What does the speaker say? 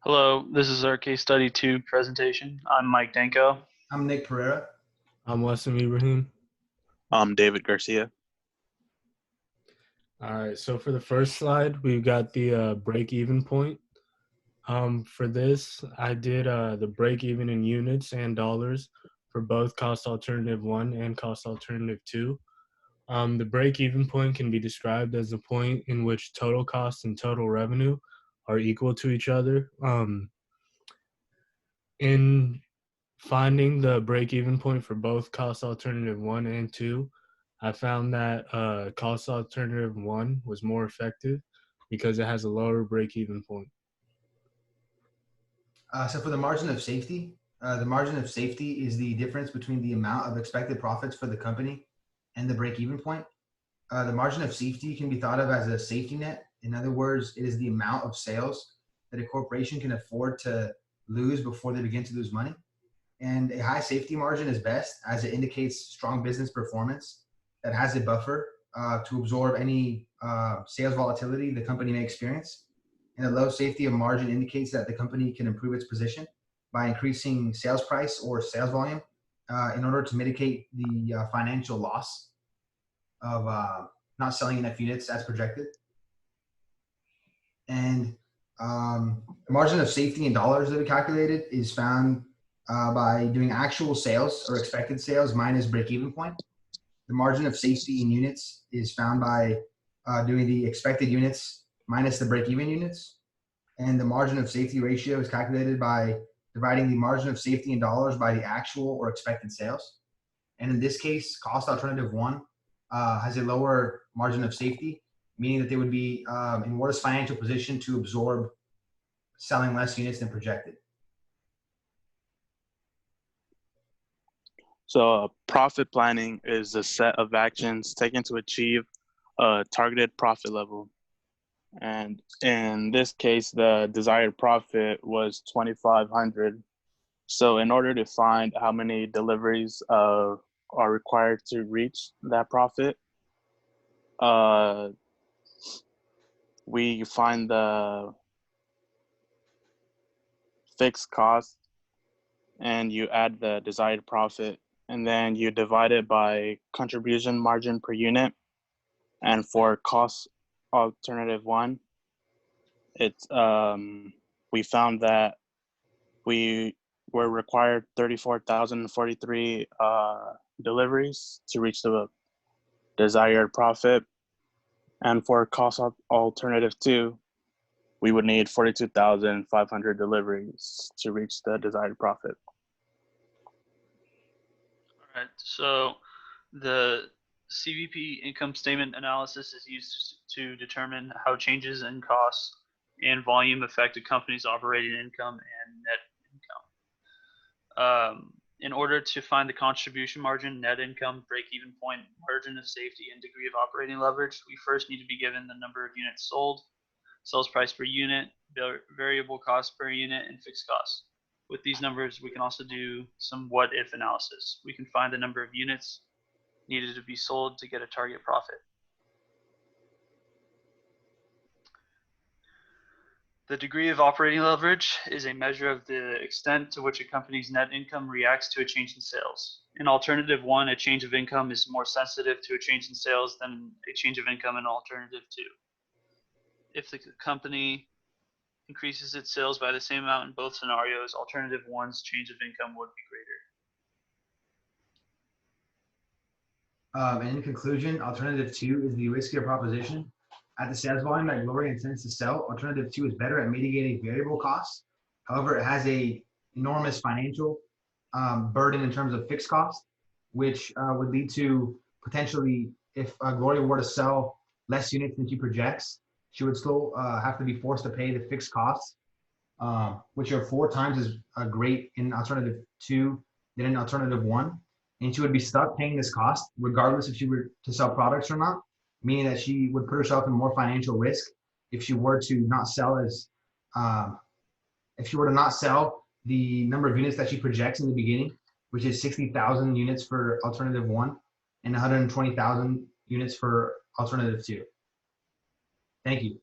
Hello, this is our case study 2 presentation. I'm Mike Dainko. I'm Nick Pereira. I'm Wesssam, Ibrahim. I'm David Garcia. All right, so for the first slide, we've got the break-even point. For this, I did the break-even in units and dollars for both cost alternative 1 and cost alternative 2. The break-even point can be described as the point in which total cost and total revenue are equal to each other. In finding the break-even point for both cost alternative 1 and 2, I found that cost alternative 1 was more effective because it has a lower break-even point. So for the margin of safety is the difference between the amount of expected profits for the company and the break-even point. The margin of safety can be thought of as a safety net. In other words, it is the amount of sales that a corporation can afford to lose before they begin to lose money. And a high safety margin is best as it indicates strong business performance that has a buffer to absorb any sales volatility the company may experience. And a low safety of margin indicates that the company can improve its position by increasing sales price or sales volume in order to mitigate the financial loss of not selling enough units as projected. And the margin of safety in dollars that we calculated is found by doing actual sales or expected sales minus break-even point. The margin of safety in units is found by doing the expected units minus the break-even units. And the margin of safety ratio is calculated by dividing the margin of safety in dollars by the actual or expected sales. And in this case, cost alternative 1 has a lower margin of safety, meaning that they would be in worse financial position to absorb selling less units than projected. So profit planning is a set of actions taken to achieve a targeted profit level. And in this case, the desired profit was 2,500. So in order to find how many deliveries are required to reach that profit, we find the fixed cost and you add the desired profit, and then you divide it by contribution margin per unit. And for cost alternative 1, it's we found that we were required 34,043 deliveries to reach the desired profit. And for cost alternative 2, we would need 42,500 deliveries to reach the desired profit. All right, so the CVP income statement analysis is used to determine how changes in costs and volume affect a company's operating income and net income. In order to find the contribution margin, net income, break-even point, margin of safety, and degree of operating leverage, we first need to be given the number of units sold, sales price per unit, variable cost per unit, and fixed costs. With these numbers, we can also do some what-if analysis. We can find the number of units needed to be sold to get a target profit. The degree of operating leverage is a measure of the extent to which a company's net income reacts to a change in sales. In alternative 1, a change of income is more sensitive to a change in sales than a change of income in alternative 2. If the company increases its sales by the same amount in both scenarios, alternative 1's change of income would be greater. And in conclusion, alternative 2 is the riskier proposition. At the sales volume that Gloria intends to sell, alternative 2 is better at mitigating variable costs. However, it has a enormous financial burden in terms of fixed costs, which would lead to potentially, if Gloria were to sell less units than she projects, she would still have to be forced to pay the fixed costs, which are 4 times as great in alternative 2 than in alternative 1. And she would be stuck paying this cost regardless if she were to sell products or not, meaning that she would put herself in more financial risk if she were to not sell the number of units that she projects in the beginning, which is 60,000 units for alternative 1 and 120,000 units for alternative 2. Thank you.